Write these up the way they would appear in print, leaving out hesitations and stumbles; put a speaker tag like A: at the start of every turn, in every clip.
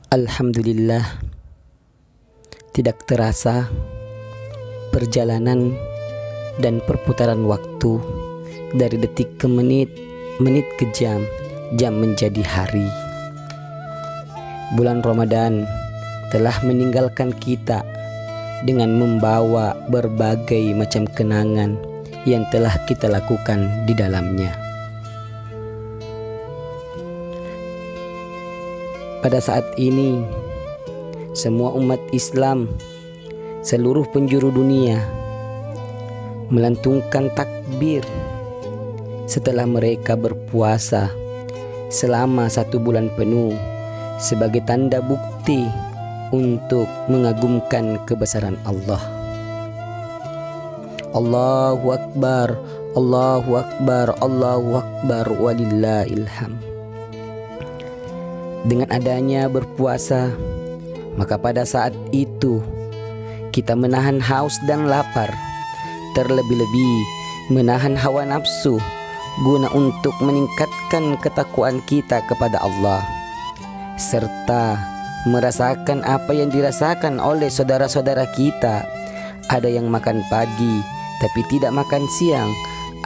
A: Alhamdulillah, tidak terasa perjalanan dan perputaran waktu dari detik ke menit, menit ke jam, jam menjadi hari. Bulan Ramadan telah meninggalkan kita dengan membawa berbagai macam kenangan yang telah kita lakukan di dalamnya. Pada saat ini, semua umat Islam seluruh penjuru dunia melantungkan takbir setelah mereka berpuasa selama 1 bulan penuh sebagai tanda bukti untuk mengagumkan kebesaran Allah. Allahu Akbar, Allahu Akbar, Allahu Akbar, walillahil hamd. Dengan adanya berpuasa, maka pada saat itu kita menahan haus dan lapar, terlebih-lebih menahan hawa nafsu guna untuk meningkatkan ketakwaan kita kepada Allah, serta merasakan apa yang dirasakan oleh saudara-saudara kita. Ada yang makan pagi tapi tidak makan siang,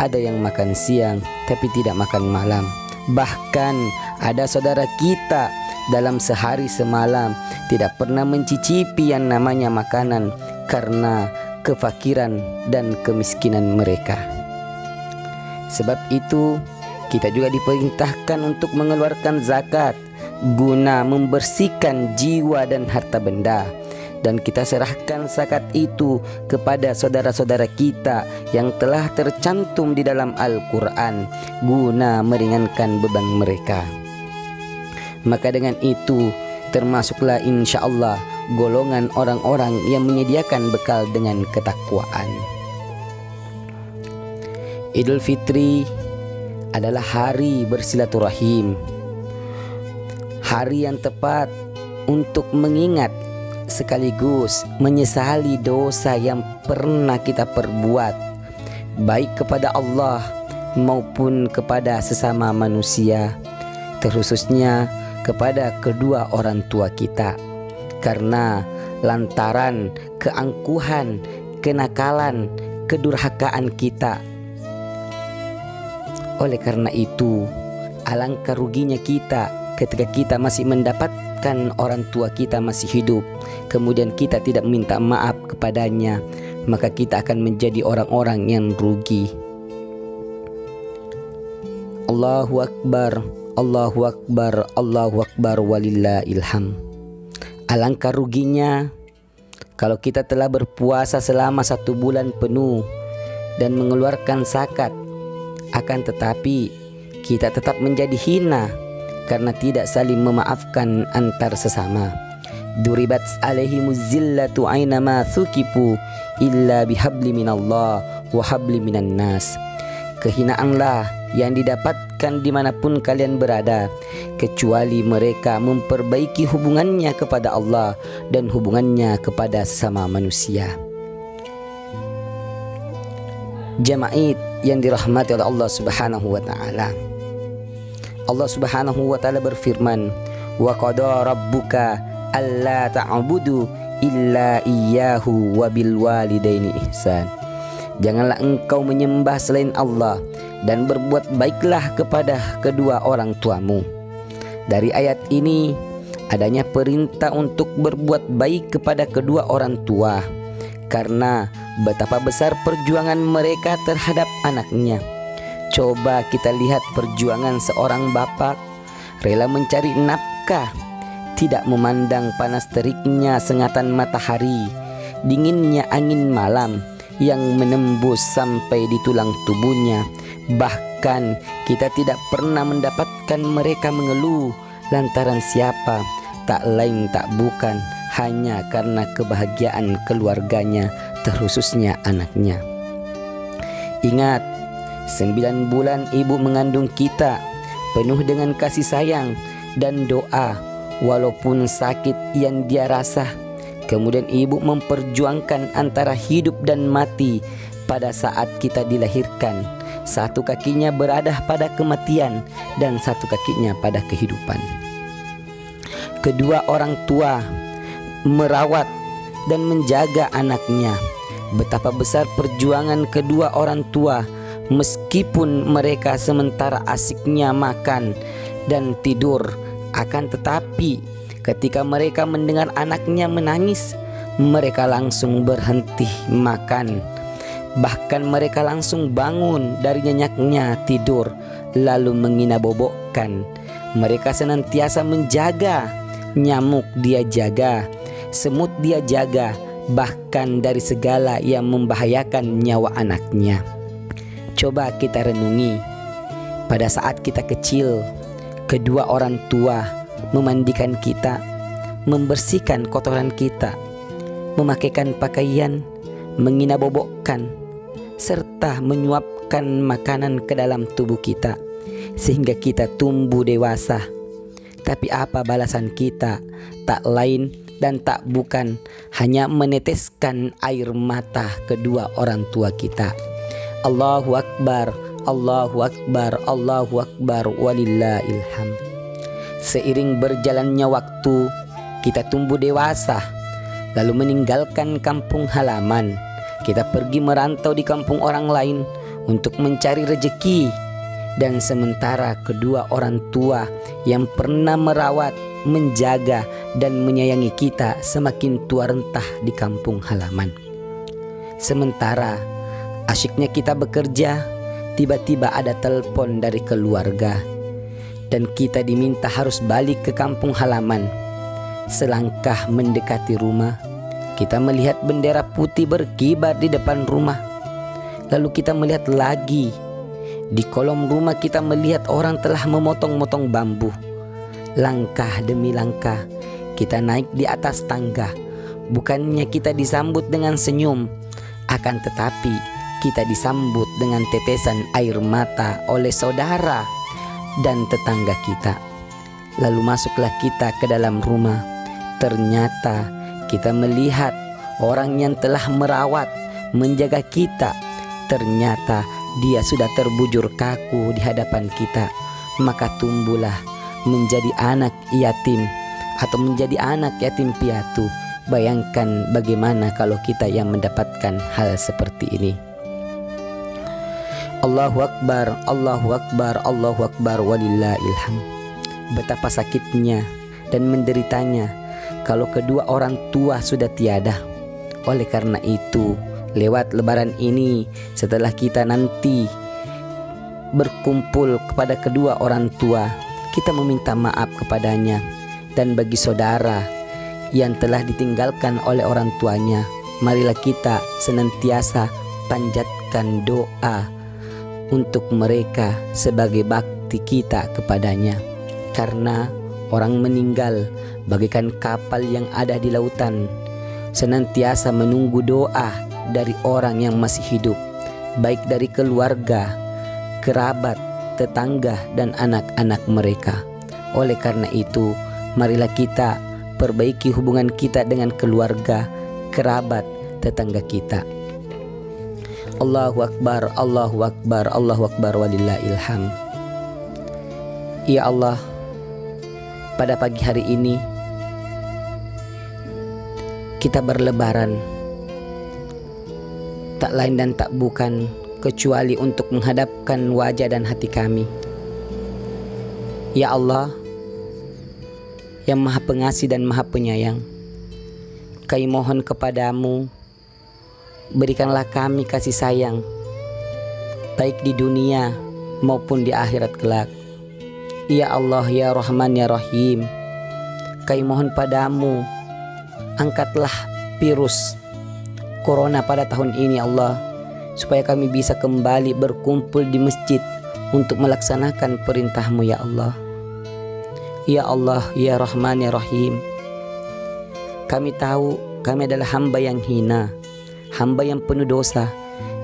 A: ada yang makan siang tapi tidak makan malam. Bahkan ada saudara kita dalam sehari semalam tidak pernah mencicipi yang namanya makanan karena kefakiran dan kemiskinan mereka. Sebab itu kita juga diperintahkan untuk mengeluarkan zakat guna membersihkan jiwa dan harta benda, dan kita serahkan zakat itu kepada saudara-saudara kita yang telah tercantum di dalam Al-Quran guna meringankan beban mereka. Maka dengan itu termasuklah insya Allah golongan orang-orang yang menyediakan bekal dengan ketakwaan. Idul Fitri adalah hari bersilaturahim, hari yang tepat untuk mengingat sekaligus menyesali dosa yang pernah kita perbuat, baik kepada Allah maupun kepada sesama manusia, terkhususnya kepada kedua orang tua kita, karena lantaran keangkuhan, kenakalan, kedurhakaan kita. Oleh karena itu, alangkah ruginya kita ketika kita masih mendapatkan orang tua kita masih hidup, kemudian kita tidak minta maaf kepadanya, maka kita akan menjadi orang-orang yang rugi. Allahu Akbar, Allahu Akbar, Allahu Akbar, walillahil hamd. Alangkah ruginya kalau kita telah berpuasa selama 1 bulan penuh dan mengeluarkan zakat, akan tetapi kita tetap menjadi hina karena tidak saling memaafkan antar sesama. Duribat alaihimuz zillatu ainama thukipu illa bihabli minallah wa habli minan nas. Kehinaanlah yang didapatkan dimanapun kalian berada, kecuali mereka memperbaiki hubungannya kepada Allah dan hubungannya kepada sesama manusia. Jamaah yang dirahmati oleh Allah Subhanahu wa taala. Allah Subhanahu wa taala berfirman, "Wa qada rabbuka alla ta'budu illa iyyahu wa bil walidaini ihsan." Janganlah engkau menyembah selain Allah dan berbuat baiklah kepada kedua orang tuamu. Dari ayat ini adanya perintah untuk berbuat baik kepada kedua orang tua, karena betapa besar perjuangan mereka terhadap anaknya. Coba kita lihat perjuangan seorang bapak rela mencari nafkah, tidak memandang panas teriknya sengatan matahari, dinginnya angin malam yang menembus sampai di tulang tubuhnya. Bahkan kita tidak pernah mendapatkan mereka mengeluh lantaran siapa, tak lain tak bukan hanya karena kebahagiaan keluarganya, terkhususnya anaknya. Ingat, 9 bulan ibu mengandung kita penuh dengan kasih sayang dan doa, walaupun sakit yang dia rasa. Kemudian ibu memperjuangkan antara hidup dan mati pada saat kita dilahirkan. Satu kakinya berada pada kematian dan satu kakinya pada kehidupan. kedua orang tua merawat dan menjaga anaknya. Betapa besar perjuangan kedua orang tua, meskipun mereka sementara asiknya makan dan tidur. Akan tetapi ketika mereka mendengar anaknya menangis, mereka langsung berhenti makan. Bahkan mereka langsung bangun dari nyenyaknya tidur, lalu menginabobokkan. Mereka senantiasa menjaga, nyamuk dia jaga, semut dia jaga, bahkan dari segala yang membahayakan nyawa anaknya. Coba kita renungi, pada saat kita kecil, kedua orang tua memandikan kita, membersihkan kotoran kita, memakaikan pakaian, menginabobokkan, serta menyuapkan makanan ke dalam tubuh kita sehingga kita tumbuh dewasa. Tapi apa balasan kita? Tak lain dan tak bukan hanya meneteskan air mata kedua orang tua kita. Allahu Akbar, Allahu Akbar, Allahu Akbar, walillahil hamd. Seiring berjalannya waktu, kita tumbuh dewasa, lalu meninggalkan kampung halaman. Kita pergi merantau di kampung orang lain untuk mencari rezeki. Dan sementara kedua orang tua yang pernah merawat, menjaga, dan menyayangi kita semakin tua rentah di kampung halaman. Sementara asyiknya kita bekerja, tiba-tiba ada telepon dari keluarga dan kita diminta harus balik ke kampung halaman. Selangkah mendekati rumah, kita melihat bendera putih berkibar di depan rumah. Lalu kita melihat lagi, di kolong rumah kita melihat orang telah memotong-motong bambu. Langkah demi langkah kita naik di atas tangga. Bukannya kita disambut dengan senyum, akan tetapi kita disambut dengan tetesan air mata oleh saudara dan tetangga kita. Lalu masuklah kita ke dalam rumah. Ternyata kita melihat orang yang telah merawat, menjaga kita. Ternyata dia sudah terbujur kaku di hadapan kita. Maka tumbuhlah menjadi anak yatim atau menjadi anak yatim piatu. Bayangkan bagaimana kalau kita yang mendapatkan hal seperti ini. Allahu Akbar, Allahu Akbar, Allahu Akbar, walillahil hamd. Betapa sakitnya dan menderitanya kalau kedua orang tua sudah tiada. Oleh karena itu, lewat lebaran ini, setelah kita nanti berkumpul kepada kedua orang tua, kita meminta maaf kepadanya. Dan bagi saudara yang telah ditinggalkan oleh orang tuanya, marilah kita senantiasa panjatkan doa untuk mereka sebagai bakti kita kepadanya. Karena orang meninggal bagaikan kapal yang ada di lautan, senantiasa menunggu doa dari orang yang masih hidup, baik dari keluarga, kerabat, tetangga, dan anak-anak mereka. Oleh karena itu, marilah kita perbaiki hubungan kita dengan keluarga, kerabat, tetangga kita. Allahu Akbar, Allahu Akbar, Allahu Akbar, walillahil hamd. Ya Allah, pada pagi hari ini kita berlebaran, tak lain dan tak bukan kecuali untuk menghadapkan wajah dan hati kami. Ya Allah, yang Maha Pengasih dan Maha Penyayang, kami mohon kepadamu, berikanlah kami kasih sayang, baik di dunia maupun di akhirat kelak. Ya Allah, ya Rahman, ya Rahim, kami mohon padamu, angkatlah virus Corona pada tahun ini Allah, supaya kami bisa kembali berkumpul di masjid untuk melaksanakan perintah-Mu ya Allah. Ya Allah, ya Rahman, ya Rahim, kami tahu kami adalah hamba yang hina, hamba yang penuh dosa,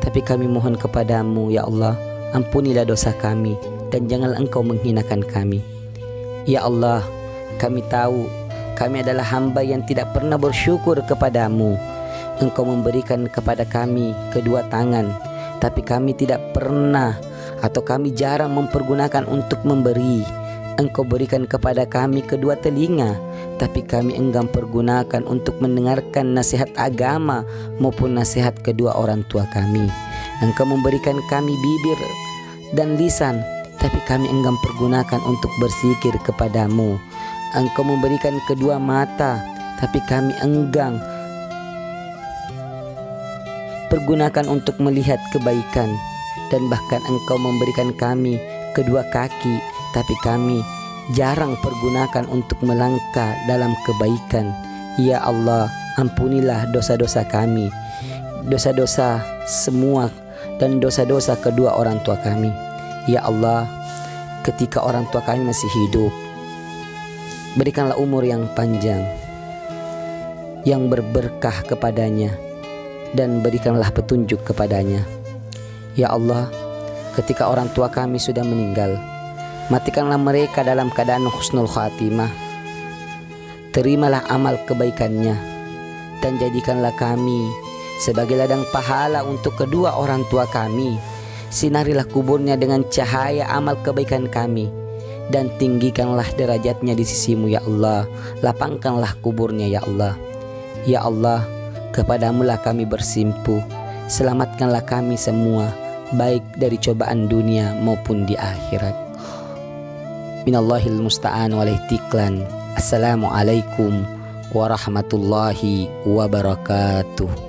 A: tapi kami mohon kepadamu ya Allah, ampunilah dosa kami dan janganlah Engkau menghinakan kami. Ya Allah, kami tahu kami adalah hamba yang tidak pernah bersyukur kepadamu. Engkau memberikan kepada kami kedua tangan, tapi kami tidak pernah atau kami jarang mempergunakan untuk memberi. Engkau berikan kepada kami kedua telinga, tapi kami enggan pergunakan untuk mendengarkan nasihat agama maupun nasihat kedua orang tua kami. Engkau memberikan kami bibir dan lisan, tapi kami enggan pergunakan untuk berzikir kepadamu. Engkau memberikan kedua mata, tapi kami enggan pergunakan untuk melihat kebaikan. Dan bahkan Engkau memberikan kami kedua kaki, tapi kami jarang pergunakan untuk melangkah dalam kebaikan. Ya Allah, ampunilah dosa-dosa kami, dosa-dosa semua dan dosa-dosa kedua orang tua kami. Ya Allah, ketika orang tua kami masih hidup, berikanlah umur yang panjang, yang berberkah kepadanya, dan berikanlah petunjuk kepadanya. Ya Allah, ketika orang tua kami sudah meninggal, matikanlah mereka dalam keadaan husnul khatimah. Terimalah amal kebaikannya dan jadikanlah kami sebagai ladang pahala untuk kedua orang tua kami. Sinarilah kuburnya dengan cahaya amal kebaikan kami, dan tinggikanlah derajatnya di sisimu ya Allah. Lapangkanlah kuburnya ya Allah. Ya Allah, kepadamulah kami bersimpuh. Selamatkanlah kami semua, baik dari cobaan dunia maupun di akhirat. Minallahil musta'an wal ihtiklan. Assalamualaikum warahmatullahi wabarakatuh.